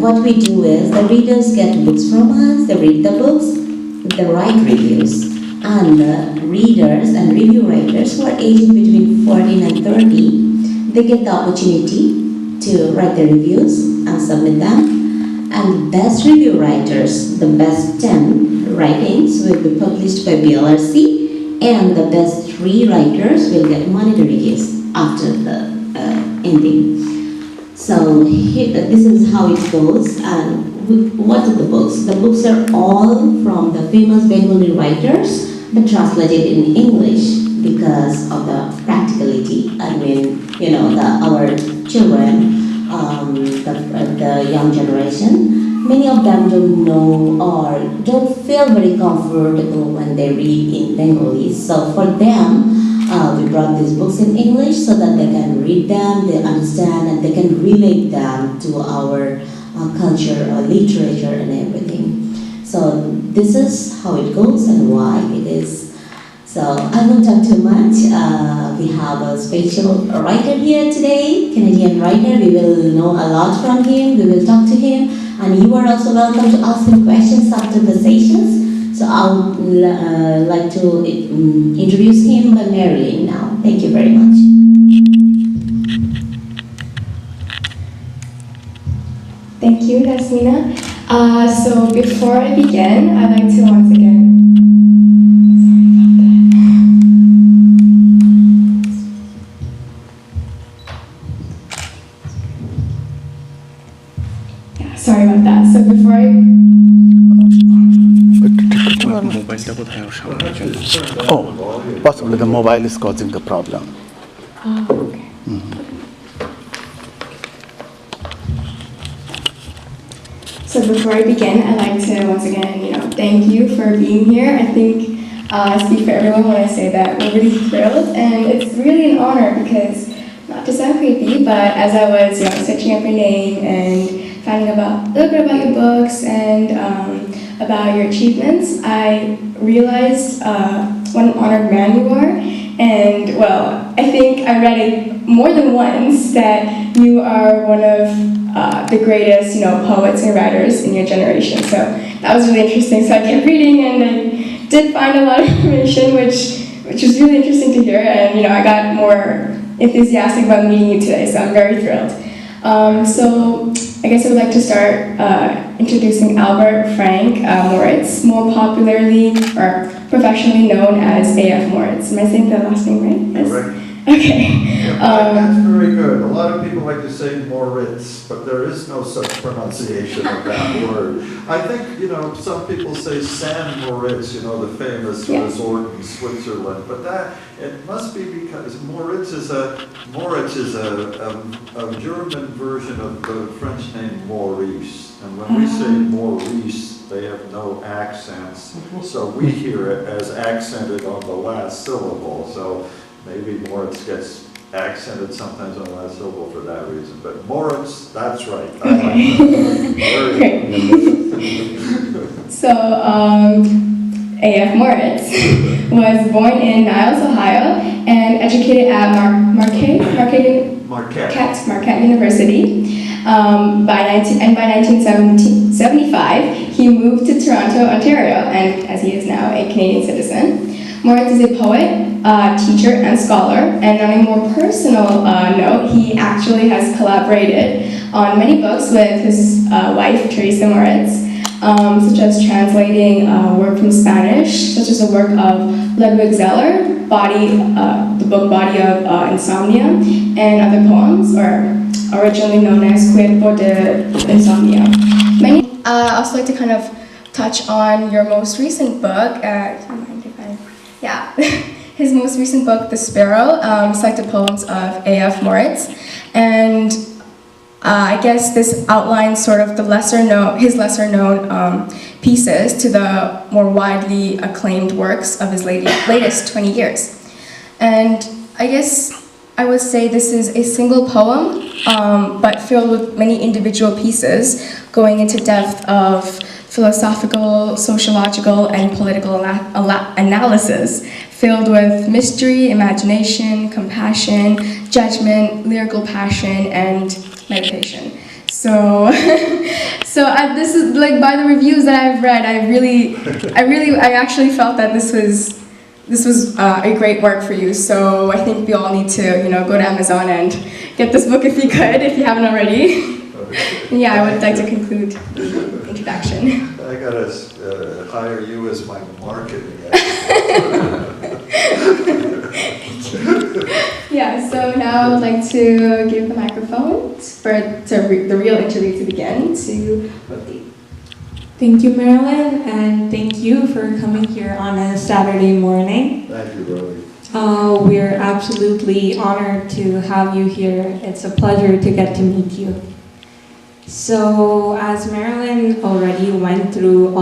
what we do is the readers get books from us, they read the books, they write reviews. And the readers and review writers who are aging between 14 and 30, they get the opportunity to write their reviews and submit them. And the best review writers, the best 10 writings will be published by BLRC, and the best 3 writers will get monetary gifts after the ending. So this is how it goes. And what are the books? The books are all from the famous Bengali writers, but translated in English because of the practicality. I mean, our children, the young generation, many of them don't know or don't feel very comfortable when they read in Bengali. So for them, we brought these books in English so that they can read them, they understand, and they can relate them to our culture, our literature, and everything. So this is how it goes and why it is. So I won't talk too much. We have a special writer here today, Canadian writer. We will know a lot from him. We will talk to him, and you are also welcome to ask him questions after the sessions. So I would like to introduce him by Marilyn now. Thank you very much. Thank you, Yasmina. So before I begin, I'd like to once again. Sorry about that. So before I. Oh, possibly the mobile is causing the problem. Okay. So before I begin, I'd like to once again, thank you for being here. I think I speak for everyone when I say that we're really thrilled, and it's really an honor because, not to sound creepy, but as I was, searching up your name and finding a little bit about your books and about your achievements, I realized what an honored man you are. And well, I think I read it more than once that you are one of the greatest, poets and writers in your generation. So that was really interesting. So I kept reading, and I did find a lot of information, which was really interesting to hear. And I got more enthusiastic about meeting you today. So I'm very thrilled. So I guess I would like to start introducing Albert Frank Moritz, more popularly or professionally known as A.F. Moritz. Am I saying the last name right? Yes. Correct. Okay. Yeah, that's very good. A lot of people like to say Moritz, but there is no such pronunciation of that word. I think, some people say San Moritz, the famous resort in Switzerland, but it must be because Moritz is a German version of the French name Maurice. And when we say Maurice, they have no accents, so we hear it as accented on the last syllable. So maybe Moritz gets accented sometimes on the last syllable for that reason. But Moritz, that's right. Okay. So A.F. Moritz was born in Niles, Ohio, and educated at Marquette University. By 1975, he moved to Toronto, Ontario, and as he is now a Canadian citizen. Moritz is a poet, teacher, and scholar, and on a more personal note, he actually has collaborated on many books with his wife, Teresa Moritz, such as translating work from Spanish, such as the work of Ludwig Zeller, the book Body of Insomnia, and other poems, or originally known as Cuerpo de Insomnia. I also like to kind of touch on your most recent book. His most recent book, The Sparrow, selected poems of A.F. Moritz, and I guess this outlines sort of his lesser known pieces to the more widely acclaimed works of his latest 20 years. And I guess I would say this is a single poem, but filled with many individual pieces, going into depth of philosophical, sociological, and political analysis, filled with mystery, imagination, compassion, judgment, lyrical passion, and meditation. So, this is like by the reviews that I've read, I actually felt that this was a great work for you. So I think we all need to, go to Amazon and get this book if you could, if you haven't already. And yeah, I would like to conclude the introduction. I gotta hire you as my marketing Yeah, so now I would like to give the microphone the real interview to begin to Ruthie. Thank you, Marilyn, and thank you for coming here on a Saturday morning. Thank you, Rosie. We're absolutely honored to have you here. It's a pleasure to get to meet you. So, as Marilyn already went through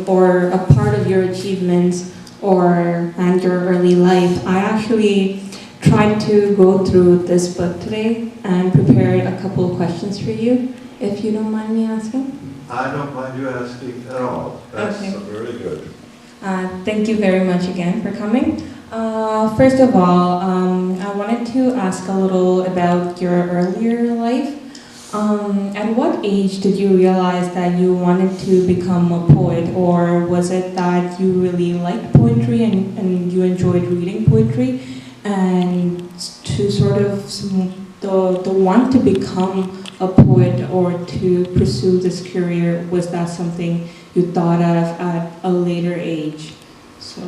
or a part of your achievements and your early life, I actually tried to go through this book today and prepared a couple of questions for you, if you don't mind me asking. I don't mind you asking at all. That's Okay. very good. Thank you very much again for coming. First of all, I wanted to ask a little about your earlier life. At what age did you realize that you wanted to become a poet, or was it that you really liked poetry and you enjoyed reading poetry, and to sort of the want to become a poet or to pursue this career, was that something you thought of at a later age? So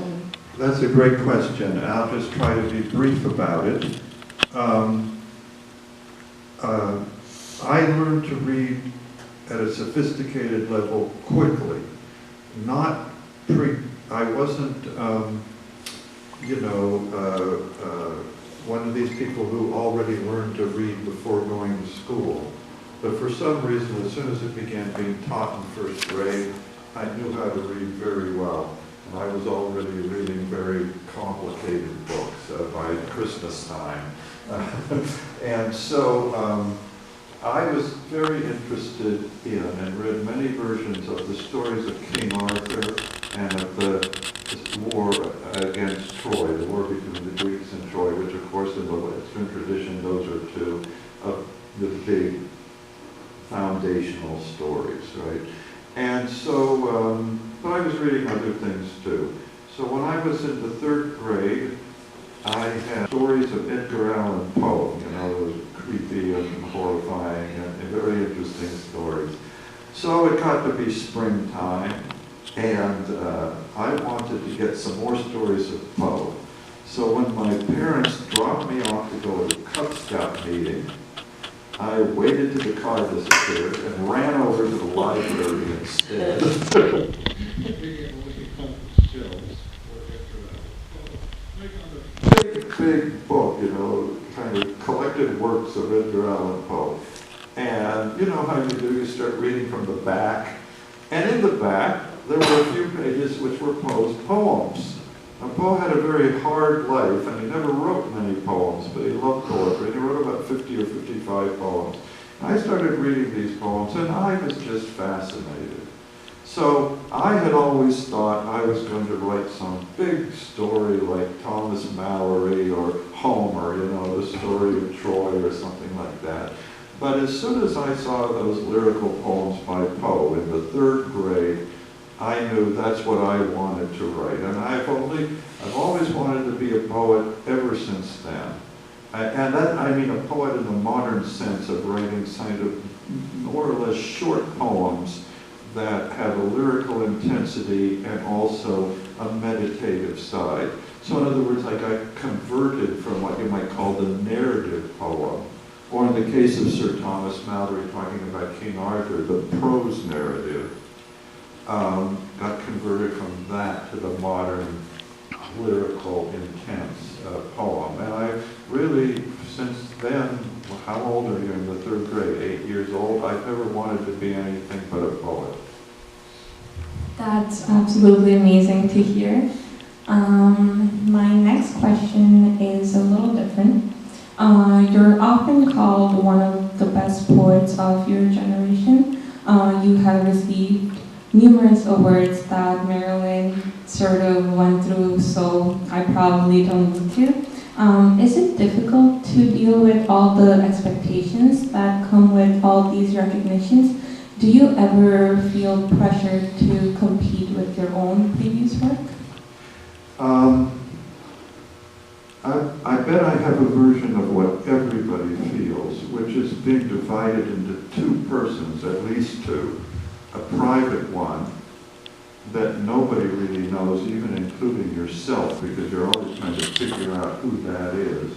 That's a great question. I'll just try to be brief about it. I learned to read at a sophisticated level quickly. I wasn't, one of these people who already learned to read before going to school. But for some reason, as soon as it began being taught in first grade, I knew how to read very well. And I was already reading very complicated books by Christmas time. And so I was very interested in and read many versions of the stories of King Arthur and of the war against Troy, the war between the Greeks and Troy, which of course in the Western tradition, those are two of the big foundational stories, right? And so, but I was reading other things too. So when I was in the third grade, I had stories of Edgar Allan Poe, those creepy and horrifying and very interesting stories. So it got to be springtime, and I wanted to get some more stories of Poe. So when my parents dropped me off to go to a Cub Scout meeting, I waited till the car disappeared and ran over to the library instead. Big book, kind of collected works of Edgar Allan Poe. And you know how you do, you start reading from the back. And in the back, there were a few pages which were Poe's poems. Now, Poe had a very hard life, and he never wrote many poems, but he loved poetry. He wrote about 50 or 55 poems. And I started reading these poems, and I was just fascinated. So I had always thought I was going to write some big story like Thomas Mallory or Homer, the story of Troy or something like that. But as soon as I saw those lyrical poems by Poe in the third grade, I knew that's what I wanted to write. And I've always wanted to be a poet ever since then. And that, I mean a poet in the modern sense of writing kind of more or less short poems that have a lyrical intensity and also a meditative side. So in other words, I got converted from what you might call the narrative poem, or in the case of Sir Thomas Mallory talking about King Arthur, the prose narrative, got converted from that to the modern lyrical, intense poem. And I really, since then, how old are you in the third grade? 8 years old? I've never wanted to be anything but a poet. that's absolutely amazing to hear. My next question is a little different. You're often called one of the best poets of your generation. You have received numerous awards that Marilyn sort of went through, so I probably don't need to. Is it difficult to deal with all the expectations that come with all these recognitions, do you ever feel pressure to compete with your own previous work? I bet I have a version of what everybody feels, which is being divided into two persons, at least two. A private one that nobody really knows, even including yourself, because you're always trying to figure out who that is.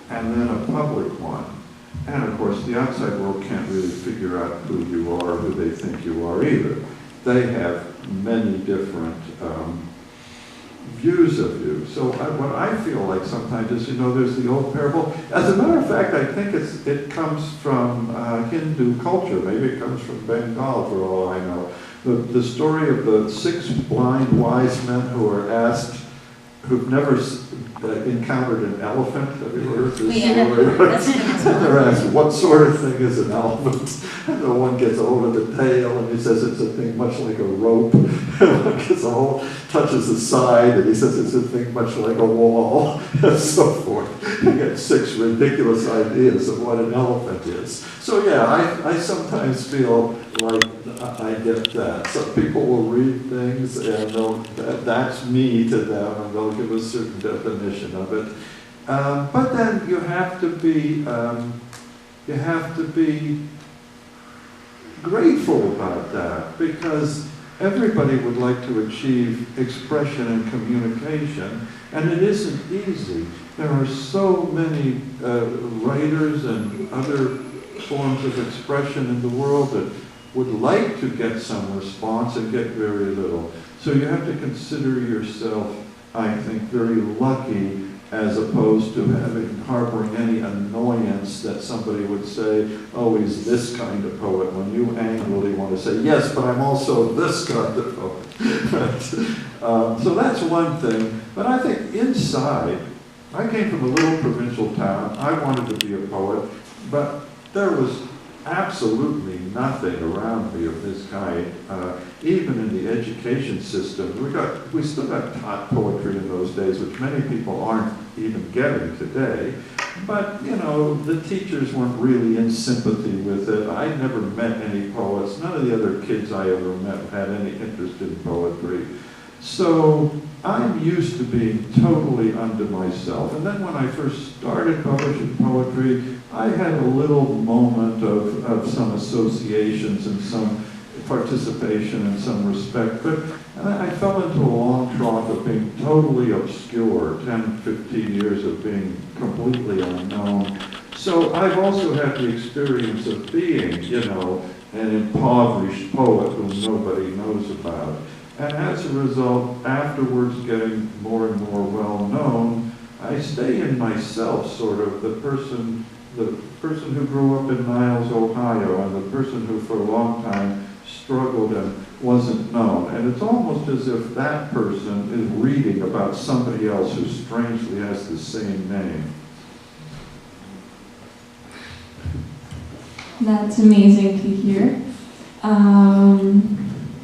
And then a public one. And of course, the outside world can't really figure out who you are, who they think you are either. They have many different views of you. So what I feel like sometimes is, there's the old parable. As a matter of fact, I think it comes from Hindu culture. Maybe it comes from Bengal, for all I know. The story of the 6 blind wise men who are asked, who've never encountered an elephant. Have you heard this story? They're asked, what sort of thing is an elephant? And the one gets a hold of the tail, and he says it's a thing much like a rope. And one gets a hold, touches the side, and he says it's a thing much like a wall, and so forth. You get 6 ridiculous ideas of what an elephant is. So yeah, I sometimes feel like I get that. Some people will read things, and that's me to them, and they'll give a certain definition of it. But then you have to be grateful about that, because everybody would like to achieve expression and communication, and it isn't easy. There are so many writers and other forms of expression in the world that would like to get some response and get very little. So you have to consider yourself, I think, very lucky, as opposed to harboring any annoyance that somebody would say, oh, he's this kind of poet, when you angrily want to say, yes, but I'm also this kind of poet. So that's one thing. But I think inside, I came from a little provincial town. I wanted to be a poet, but there was absolutely nothing around me of this kind. Even in the education system, we still got taught poetry in those days, which many people aren't even getting today. But, the teachers weren't really in sympathy with it. I never met any poets. None of the other kids I ever met had any interest in poetry. So I'm used to being totally unto myself. And then when I first started publishing poetry, I had a little moment of some associations and some participation and some respect, but I fell into a long trough of being totally obscure, 10, 15 years of being completely unknown. So I've also had the experience of being, an impoverished poet whom nobody knows about. And as a result, afterwards getting more and more well known, I stay in myself, sort of, the person who grew up in Niles, Ohio, and the person who for a long time struggled and wasn't known. And it's almost as if that person is reading about somebody else who strangely has the same name. That's amazing to hear.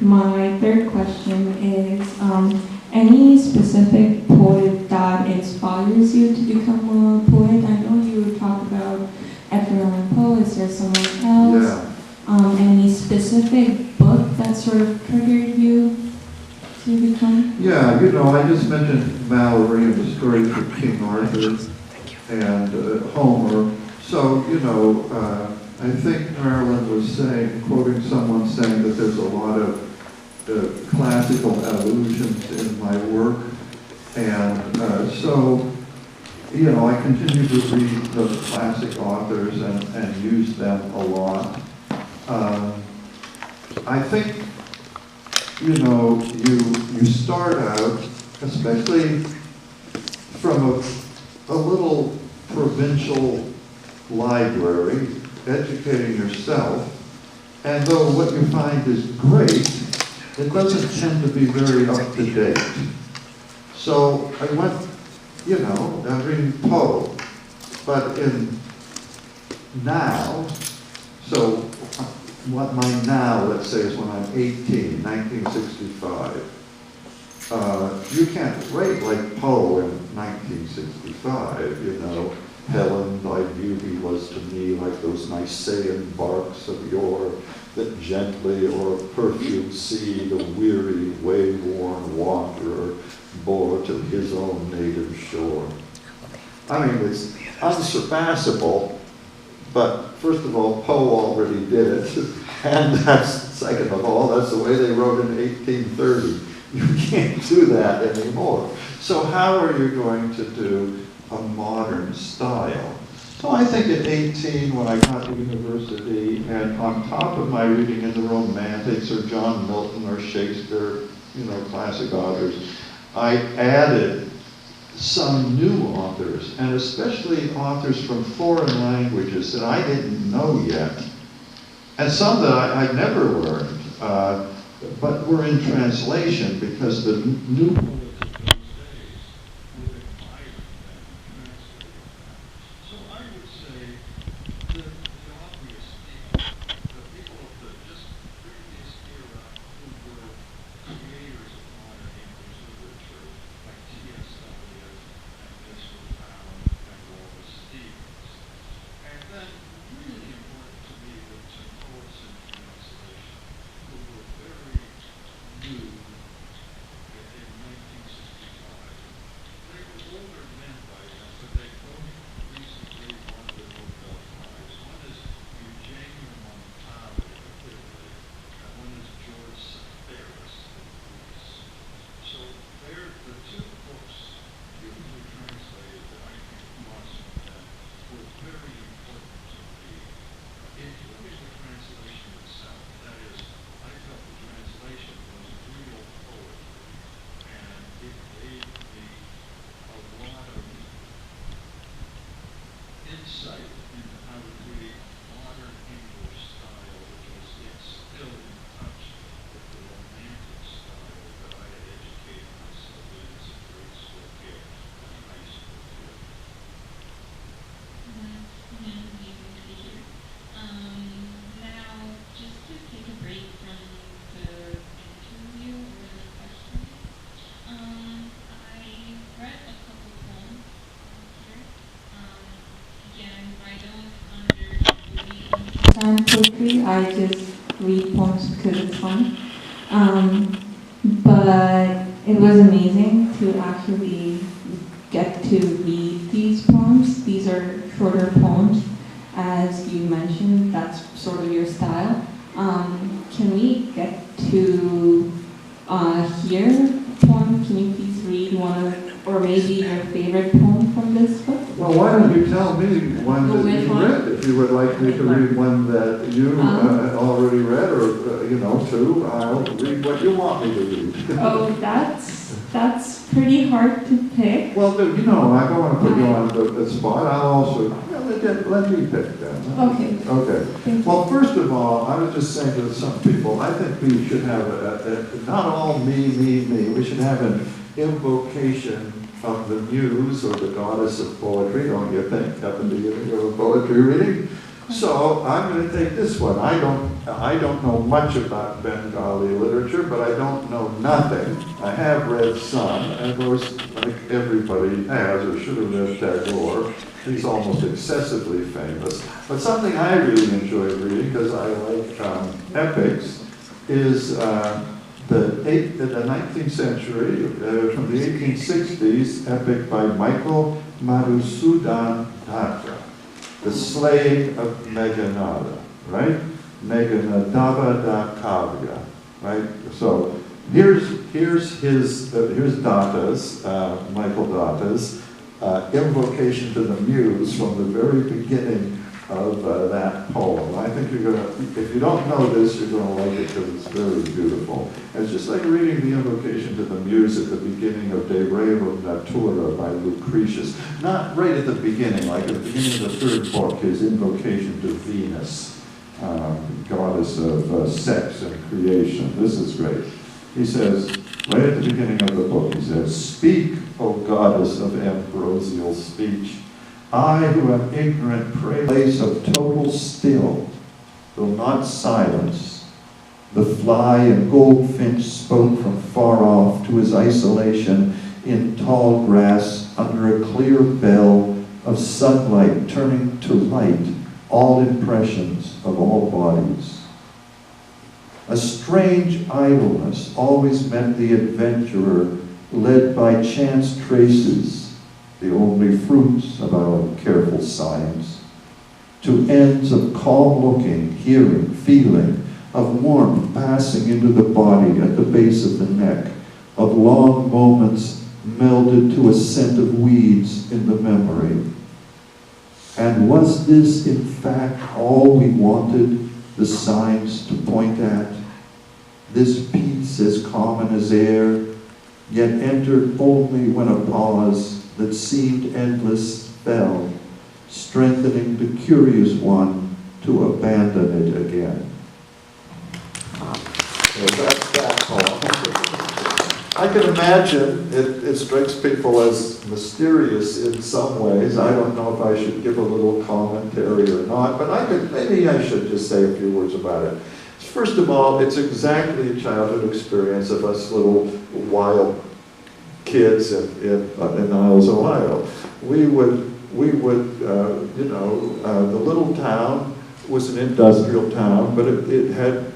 My third question is, any specific poet that inspires you to become a poet? I know you talked about Edgar Allan Poe. Is there someone else? Yeah. Any specific book that sort of triggered you to become? Yeah, I just mentioned Mallory and the stories of King Arthur and Homer. So, I think Marilyn was quoting someone saying that there's a lot of classical allusions in my work. And so, I continue to read those classic authors and use them a lot. I think, you start out, especially from a little provincial library, educating yourself, and though what you find is great, it doesn't tend to be very up to date. So I went, I'm reading Poe, but in now, so what my now, let's say, is when I'm 18, 1965. You can't write like Poe in 1965, Helen, thy beauty was to me like those Nicaean barks of yore, that gently o'er a perfumed sea the weary, way-worn wanderer bore to his own native shore. I mean, it's unsurpassable, but first of all, Poe already did it, and that's, second of all, that's the way they wrote in 1830. You can't do that anymore. So how are you going to do a modern style? So I think at 18, when I got to university, and on top of my reading in the Romantics or John Milton or Shakespeare, you know, classic authors, I added some new authors, and especially authors from foreign languages that I didn't know yet, and some that I'd never learned, but were in translation because the new poetry. I just read poems because it's fun. But it was amazing to actually get to read these poems. These are shorter poems, as you mentioned. That's sort of your style. Can we get to hear a poem? Can you please read one of, or maybe your favorite poem from this book? Well, why don't you tell me one that you read, if you would like me to read one that you already read, or, you know, two, I'll read what you want me to read. Oh, that's pretty hard to pick. Well, you know, I don't want to put you on the spot. I'll also, let me pick then. Okay. Okay. Well, first of all, I was just saying to some people, I think we should have, not all me, we should have an invocation of the muse or the goddess of poetry, don't you think, at the beginning of a poetry reading? So I'm going to take this one. I don't know much about Bengali literature, but I don't know nothing. I have read some, and of course, like everybody has or should have read Tagore. He's almost excessively famous. But something I really enjoy reading, because I like epics, is the 19th century, from the 1860s, epic by Michael Madhusudan Thakur, The Slaying of Meghanada, right? Meghanadava da Kavya, right? So here's Datta's, Michael Datta's, invocation to the muse from the very beginning of that poem. I think you're gonna, if you don't know this, you're gonna like it because it's very beautiful. It's just like reading the invocation to the muse at the beginning of De Rerum Natura by Lucretius. Not right at the beginning, like at the beginning of the third book, his invocation to Venus, goddess of sex and creation. This is great. He says, right at the beginning of the book, he says, "Speak, O goddess of ambrosial speech, I who am ignorant pray place of total still, though not silence. The fly and goldfinch spoke from far off to his isolation in tall grass under a clear bell of sunlight turning to light all impressions of all bodies. A strange idleness always met the adventurer, led by chance traces, the only fruits of our careful science, to ends of calm looking, hearing, feeling, of warmth passing into the body at the base of the neck, of long moments melded to a scent of weeds in the memory. And was this in fact all we wanted the signs to point at? This peace as common as air, yet entered only when a pause that seemed endless fell, strengthening the curious one to abandon it again. So that's that poem. I can imagine it strikes people as mysterious in some ways. I don't know if I should give a little commentary or not, but maybe I should just say a few words about it. First of all, it's exactly a childhood experience of us little wild kids in Niles, Ohio. We would the little town was an industrial town, but it had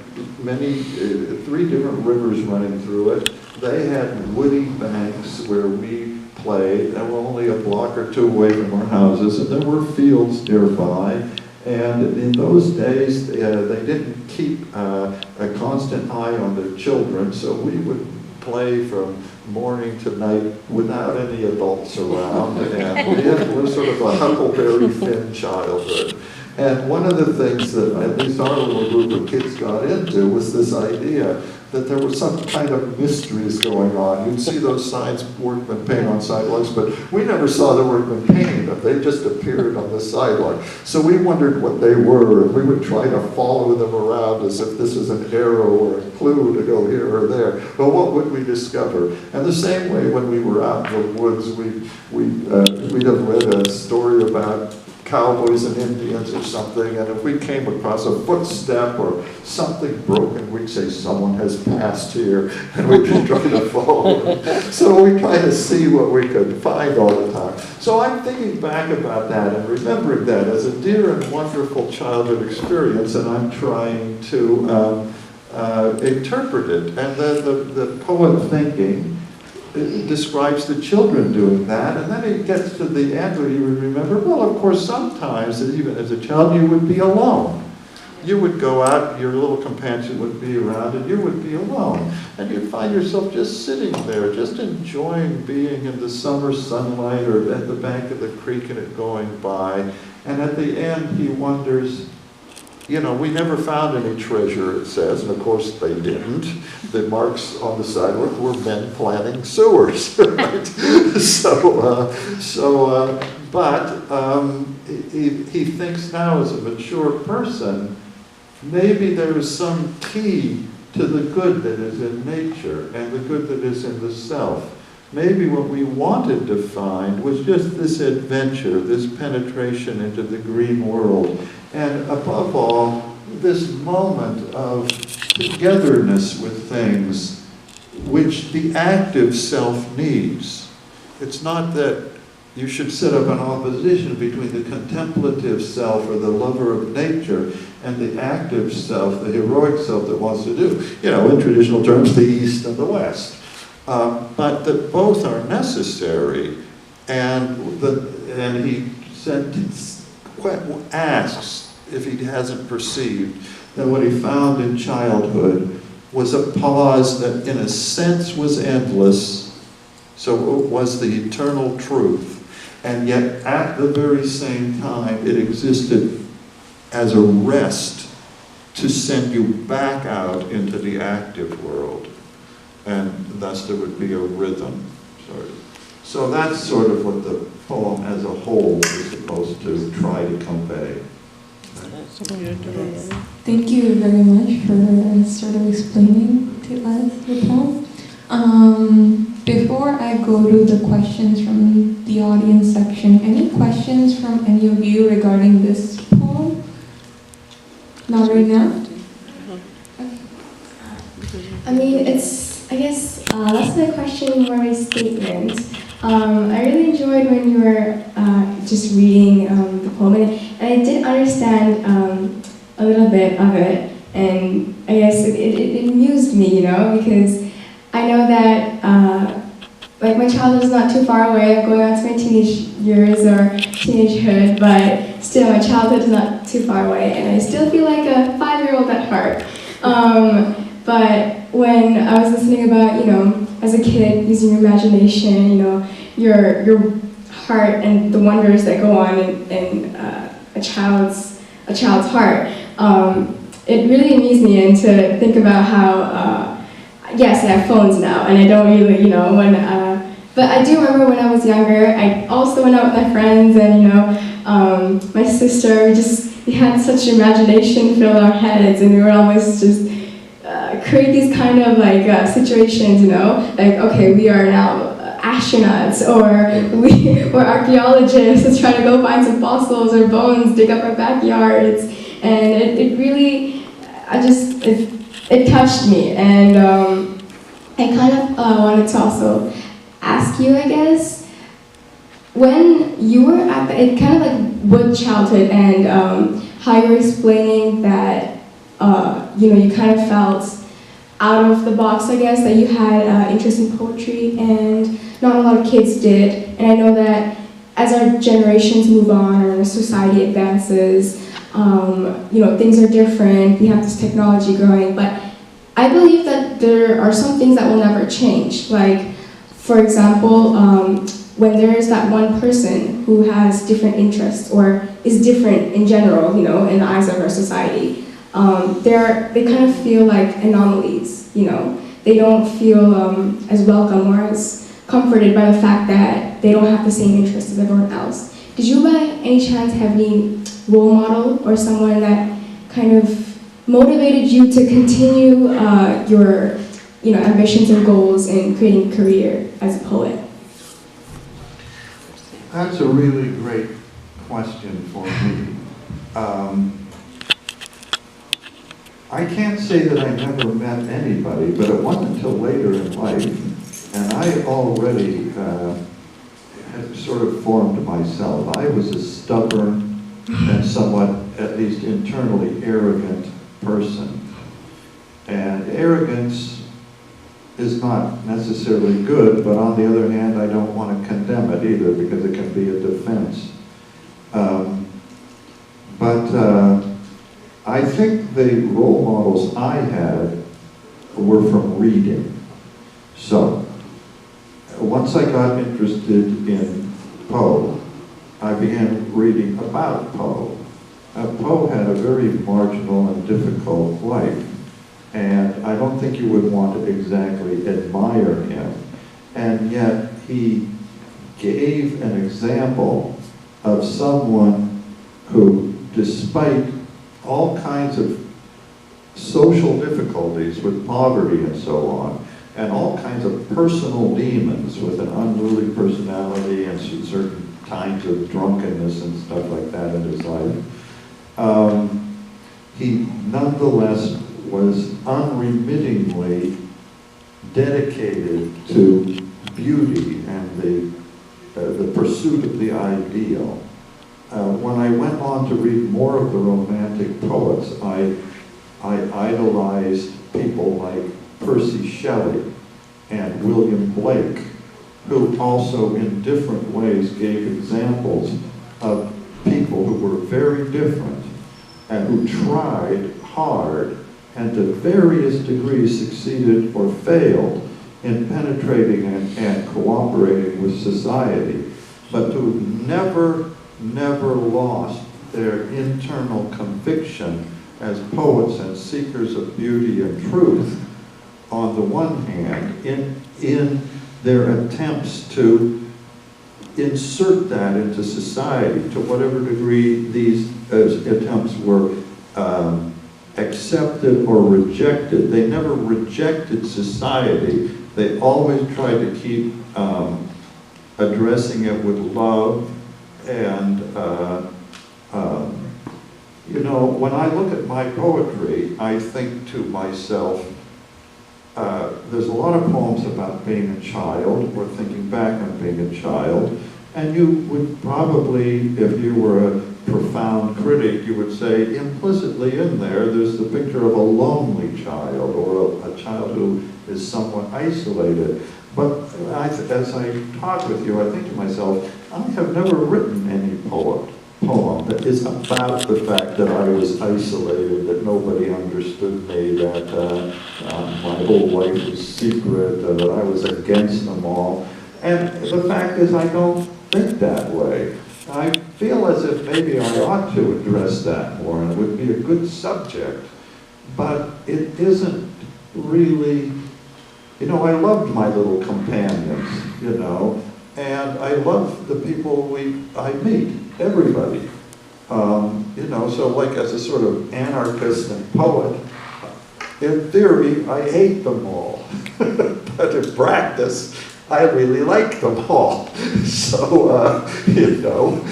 three different rivers running through it. They had woody banks where we played, and we're only a block or two away from our houses, and there were fields nearby. And in those days, they didn't keep a constant eye on their children, so we would play from morning to night without any adults around, and it was sort of a Huckleberry Finn childhood. And one of the things that at least our little group of kids got into was this idea that there was some kind of mysteries going on. You'd see those signs, workmen paint on sidewalks, but we never saw the workmen painting them. They just appeared on the sidewalk. So we wondered what they were, and we would try to follow them around as if this was an arrow or a clue to go here or there. But what would we discover? And the same way when we were out in the woods, we'd have read a story about cowboys and Indians or something, and if we came across a footstep or something broken, we'd say, someone has passed here, and we'd just try to follow them. So we try to see what we could find all the time. So I'm thinking back about that and remembering that as a dear and wonderful childhood experience, and I'm trying to interpret it. And then the poet thinking, it describes the children doing that, and then he gets to the end where you would remember, well, of course, sometimes, even as a child, you would be alone. You would go out, your little companion would be around, and you would be alone. And you'd find yourself just sitting there, just enjoying being in the summer sunlight or at the bank of the creek and it going by. And at the end, he wonders, we never found any treasure, it says, and of course they didn't. The marks on the sidewalk were men planning sewers, right? He thinks now as a mature person, maybe there is some key to the good that is in nature and the good that is in the self. Maybe what we wanted to find was just this adventure, this penetration into the green world, and above all, this moment of togetherness with things which the active self needs. It's not that you should set up an opposition between the contemplative self or the lover of nature and the active self, the heroic self that wants to do, in traditional terms, the East and the West. But that both are necessary, and he asks if he hasn't perceived that what he found in childhood was a pause that in a sense was endless, so it was the eternal truth, and yet at the very same time it existed as a rest to send you back out into the active world, and thus there would be a rhythm. So that's sort of what the poem as a whole is supposed to try to convey. Thank you very much for sort of explaining to us the poem. Before I go to the questions from the audience section, any questions from any of you regarding this poem? Not right now? I mean, I guess less than a question, more of a statement. I really enjoyed when you were just reading the poem, and I did understand a little bit of it, and I guess it amused me, you know, because I know that like my childhood is not too far away. I'm going on to my teenage years or teenagehood, but still my childhood is not too far away, and I still feel like a 5-year-old at heart. But when I was listening about, you know, as a kid using your imagination, you know, your heart and the wonders that go on in a child's heart, it really amused me, and to think about how yes, I have phones now, and I don't really, you know, but I do remember when I was younger, I also went out with my friends, and, you know, my sister, we had such imagination fill our heads, and we were always just create these kind of, like, situations, you know, like, okay, we are now astronauts, or we're archaeologists, let's try to go find some fossils or bones, dig up our backyards, and it really, it touched me, and I kind of wanted to also ask you, I guess, when you were at it kind of like with childhood, and how you were explaining that, you know, you kind of felt out of the box, I guess, that you had interest in poetry, and not a lot of kids did, and I know that as our generations move on, or society advances, you know, things are different, we have this technology growing, but I believe that there are some things that will never change. Like, for example, when there is that one person who has different interests, or is different in general, you know, in the eyes of our society, they kind of feel like anomalies, you know. They don't feel as welcome or as comforted by the fact that they don't have the same interests as everyone else. Did you by any chance have any role model, or someone that kind of motivated you to continue your, you know, ambitions and goals in creating a career as a poet? That's a really great question for me. I can't say that I never met anybody, but it wasn't until later in life, and I already had sort of formed myself. I was a stubborn and somewhat, at least internally, arrogant person. And arrogance is not necessarily good, but on the other hand, I don't want to condemn it either, because it can be a defense. I think the role models I had were from reading. So, once I got interested in Poe, I began reading about Poe. Poe had a very marginal and difficult life, and I don't think you would want to exactly admire him. And yet he gave an example of someone who, despite all kinds of social difficulties with poverty and so on, and all kinds of personal demons with an unruly personality and certain times of drunkenness and stuff like that in his life, he nonetheless was unremittingly dedicated to beauty and the pursuit of the ideal. When I went on to read more of the Romantic poets, I idolized people like Percy Shelley and William Blake, who also in different ways gave examples of people who were very different and who tried hard and to various degrees succeeded or failed in penetrating and cooperating with society, but who never lost their internal conviction as poets and seekers of beauty and truth, on the one hand, in their attempts to insert that into society, to whatever degree these attempts were accepted or rejected. They never rejected society. They always tried to keep addressing it with love. And, you know, when I look at my poetry, I think to myself, there's a lot of poems about being a child, or thinking back on being a child, And you would probably, if you were a profound critic, you would say implicitly in there's the picture of a lonely child or a child who is somewhat isolated. But as I talk with you, I think to myself, I have never written any poem that is about the fact that I was isolated, that nobody understood me, that my whole life was secret, that I was against them all. And the fact is, I don't think that way. I feel as if maybe I ought to address that more, and it would be a good subject, but it isn't really, you know, I loved my little companions, you know, and I love the people I meet, everybody. You know, so like as a sort of anarchist and poet, in theory, I hate them all, but in practice, I really like them all. So, you know,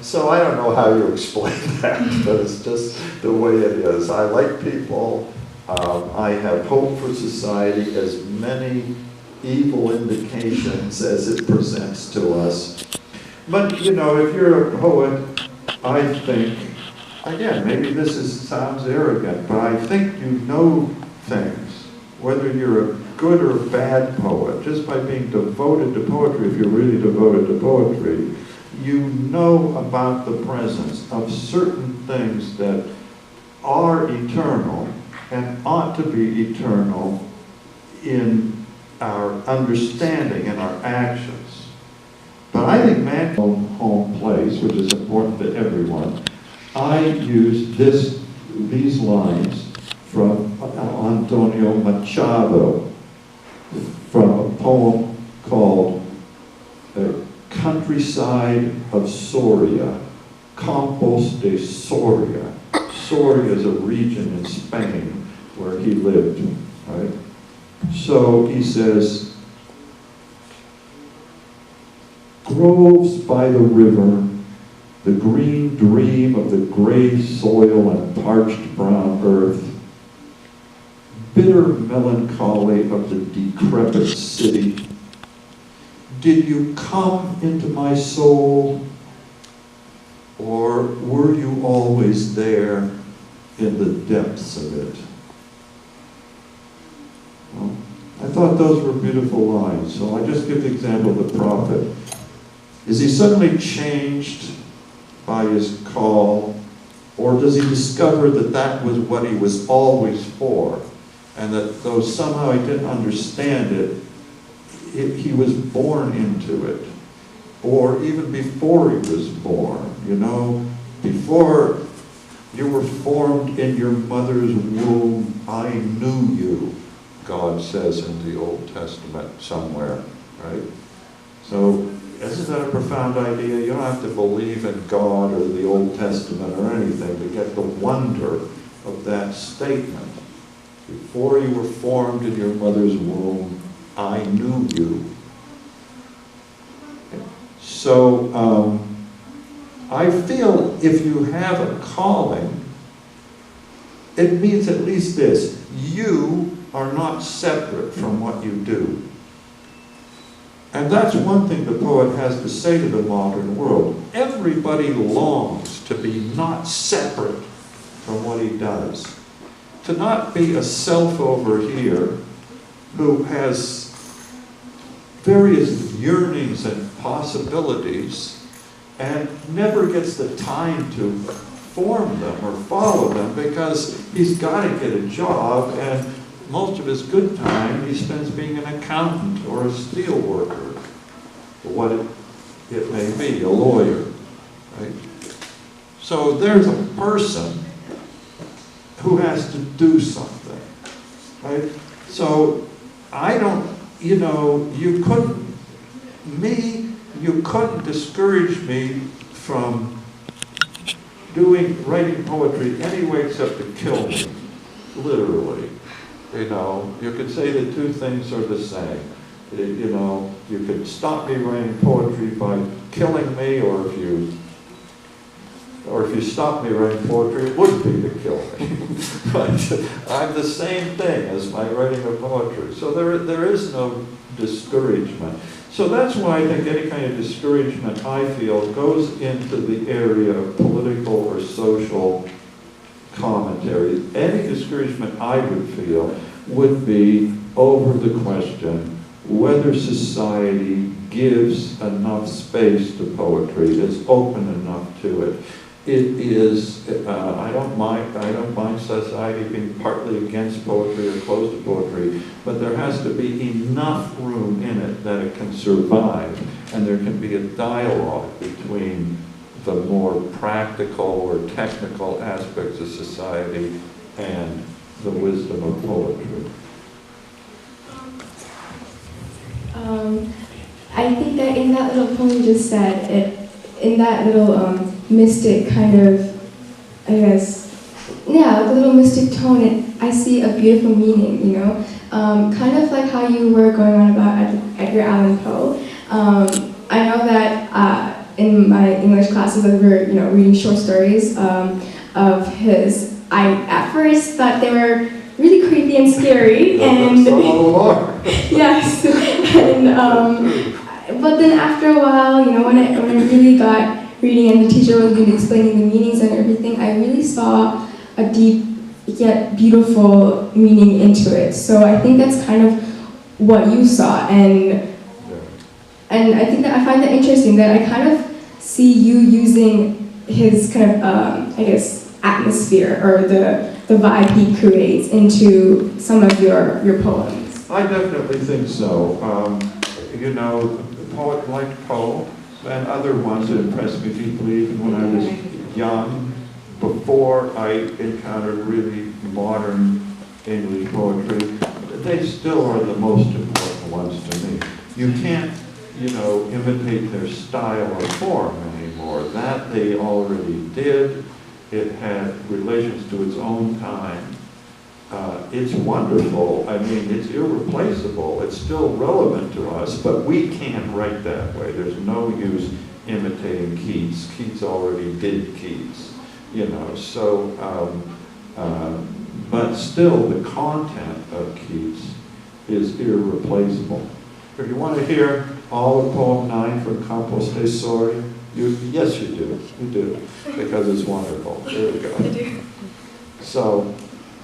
so I don't know how you explain that, but it's just the way it is. I like people. I have hope for society, as many evil indications as it presents to us. But, you know, if you're a poet, I think, again, maybe this sounds arrogant, but I think you know things, whether you're a good or bad poet, just by being devoted to poetry. If you're really devoted to poetry, you know about the presence of certain things that are eternal and ought to be eternal in our understanding and our actions. But I think man's home place, which is important to everyone, I use these lines from Antonio Machado, from a poem called Countryside of Soria, Campos de Soria. Soria is a region in Spain where he lived, right? So he says, groves by the river, the green dream of the gray soil and parched brown earth, bitter melancholy of the decrepit city. Did you come into my soul, or were you always there in the depths of it? Well, I thought those were beautiful lines, so I just give the example of the prophet. Is he suddenly changed by his call, or does he discover that that was what he was always for, and that though somehow he didn't understand it, he was born into it? Or even before he was born, you know, before you were formed in your mother's womb, I knew you, God says in the Old Testament somewhere, right? So, isn't that a profound idea? You don't have to believe in God or the Old Testament or anything to get the wonder of that statement. Before you were formed in your mother's womb, I knew you. So, I feel if you have a calling, it means at least this: you are not separate from what you do. And that's one thing the poet has to say to the modern world. Everybody longs to be not separate from what he does. To not be a self over here who has various yearnings and possibilities and never gets the time to form them or follow them because he's got to get a job, and most of his good time he spends being an accountant or a steel worker, or what it may be, a lawyer, right? So there's a person who has to do something, right? So I don't, you know, you couldn't discourage me from writing poetry anyway except to kill me, literally. You know, you could say the two things are the same. You know, you could stop me writing poetry by killing me, or if you stop me writing poetry, it would be to kill me. But I'm the same thing as my writing of poetry. So there is no discouragement. So that's why I think any kind of discouragement, I feel, goes into the area of political or social commentary. Any discouragement I would feel would be over the question whether society gives enough space to poetry, is open enough to it. It is, I don't mind society being partly against poetry or close to poetry, but there has to be enough room in it that it can survive, and there can be a dialogue between the more practical or technical aspects of society and the wisdom of poetry. I think that in that little poem you just said, in that little mystic kind of, I guess, yeah, the little mystic tone, I see a beautiful meaning, you know? Kind of like how you were going on about Edgar Allan Poe. I know that in my English classes we were, reading short stories of his. I at first thought they were really creepy and scary, and yes, and but then after a while, when I really got reading and the teacher was explaining the meanings and everything, I really saw a deep yet beautiful meaning into it. So I think that's kind of what you saw, and I think that I find that interesting that I kind of see you using his kind of I guess atmosphere or the vibe he creates into some of your poems. I definitely think so. A poet like Poe and other ones that impressed me deeply even when I was young, before I encountered really modern English poetry, they still are the most important ones to me. You can't, imitate their style or form anymore. That they already did. It had relations to its own time. It's wonderful. I mean, it's irreplaceable. It's still relevant to us, but we can't write that way. There's no use imitating Keats. Keats already did Keats, but still the content of Keats is irreplaceable. If you want to hear all of Poem 9 from Campos de Soria, yes you do, because it's wonderful. There we go. I do. So,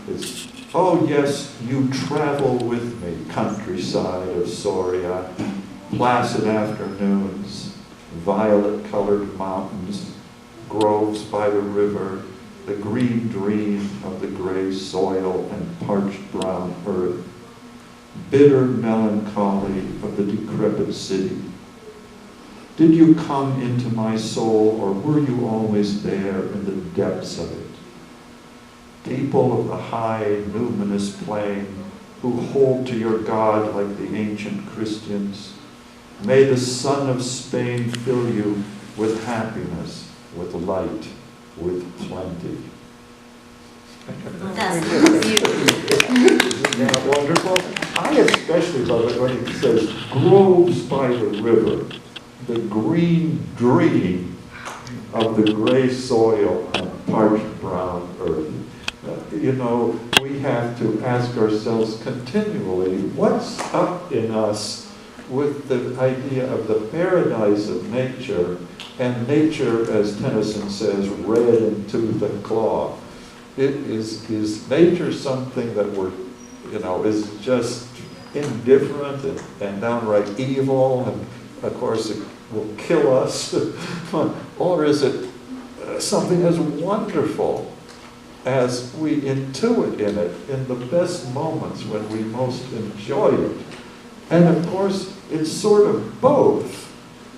it's, oh yes, you travel with me, countryside of Soria, placid afternoons, violet-colored mountains, groves by the river, the green dream of the gray soil and parched brown earth, bitter melancholy of the decrepit city. Did you come into my soul, or were you always there in the depths of it? People of the high, numinous plain, who hold to your God like the ancient Christians, may the Son of Spain fill you with happiness, with light, with plenty. That's Isn't that wonderful? I especially love it when he says, groves by the river, the green dream of the gray soil and parched brown earth. We have to ask ourselves continually, what's up in us with the idea of the paradise of nature, and nature, as Tennyson says, red in tooth and claw. Is nature something that is just indifferent and downright evil, and of course it will kill us? Or is it something as wonderful as we intuit in it in the best moments when we most enjoy it? And of course, it's sort of both.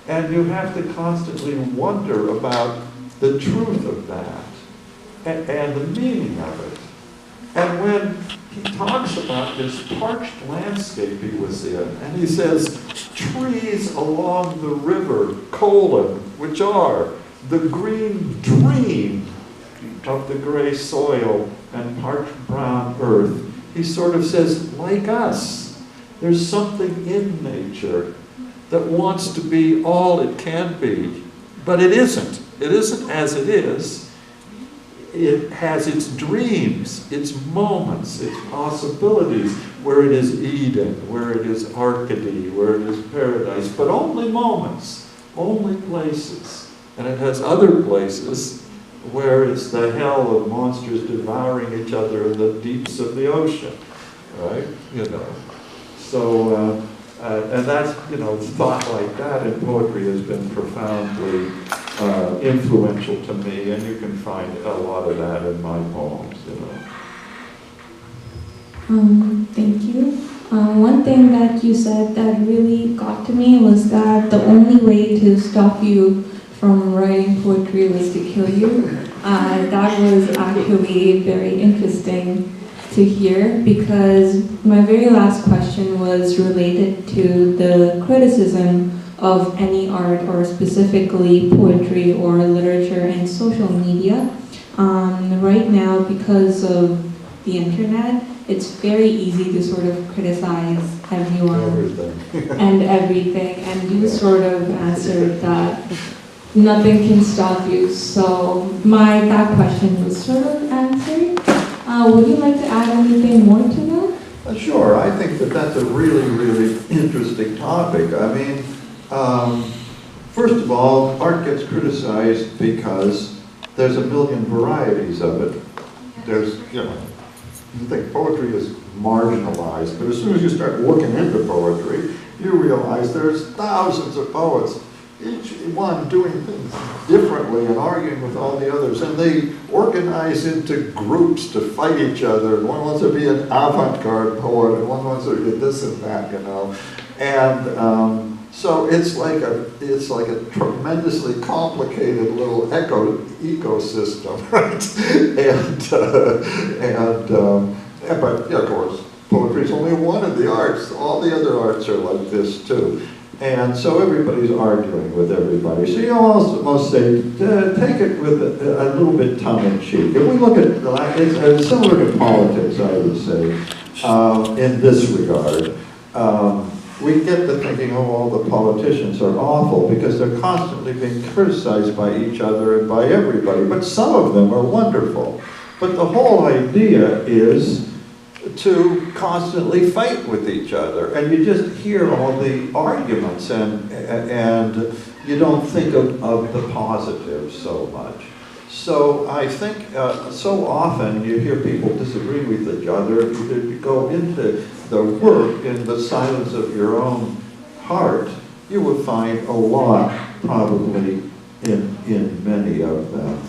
And you have to constantly wonder about the truth of that and the meaning of it. And when he talks about this parched landscape he was in, and he says, trees along the river, which are the green dream of the gray soil and parched brown earth. He sort of says, like us, there's something in nature that wants to be all it can be, but it isn't. It isn't as it is. it has its dreams, its moments, its possibilities, where it is Eden, where it is Arcady, where it is paradise, but only moments, only places. And it has other places where it's the hell of monsters devouring each other in the deeps of the ocean, right? You know. So, and that's, you know, thought like that in poetry has been profoundly influential to me, and you can find a lot of that in my poems, you know. Thank you. One thing that you said that really got to me was that the only way to stop you from writing poetry was to kill you. That was actually very interesting to hear, because my very last question was related to the criticism of any art, or specifically poetry or literature in social media. Right now, because of the internet, it's very easy to sort of criticize everyone and everything, and you sort of answered that nothing can stop you. So that question was sort of answered. Would you like to add anything more to that? Sure, I think that that's a really, really interesting topic. I mean, first of all, art gets criticized because there's a million varieties of it. There's, you know, you think poetry is marginalized, but as soon as you start looking into poetry, you realize there's thousands of poets, each one doing things differently and arguing with all the others, and they organize into groups to fight each other, and one wants to be an avant-garde poet, and one wants to be this and that, you know. And so it's like a tremendously complicated little ecosystem, right? But yeah, of course, poetry is only one of the arts. All the other arts are like this too. And so everybody's arguing with everybody. So you almost say, take it with a little bit tongue-in-cheek. If we look at, it's similar to politics, I would say, in this regard. We get to thinking, oh, all the politicians are awful because they're constantly being criticized by each other and by everybody. But some of them are wonderful. But the whole idea is to constantly fight with each other, and you just hear all the arguments, and you don't think of the positives so much. So I think so often you hear people disagree with each other. If you go into the work in the silence of your own heart, you would find a lot probably in many of them.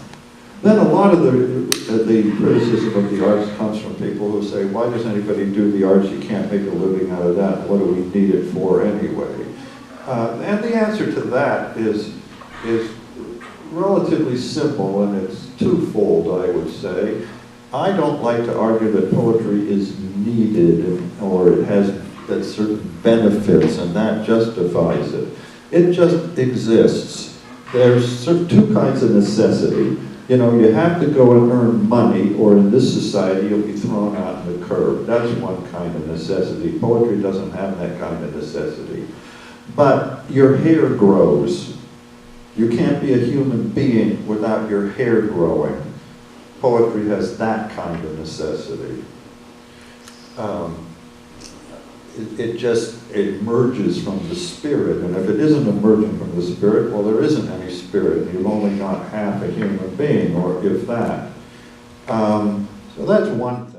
Then a lot of the criticism of the arts comes from people who say, why does anybody do the arts? You can't make a living out of that. What do we need it for anyway? And the answer to that is relatively simple, and it's twofold, I would say. I don't like to argue that poetry is needed or it has certain benefits and that justifies it. It just exists. There's two kinds of necessity. You know, you have to go and earn money, or in this society you'll be thrown out in the curb. That's one kind of necessity. Poetry doesn't have that kind of necessity. But your hair grows. You can't be a human being without your hair growing. Poetry has that kind of necessity. It just emerges from the spirit, and if it isn't emerging from the spirit, well, there isn't any spirit. You've only got half a human being, or if that. So that's one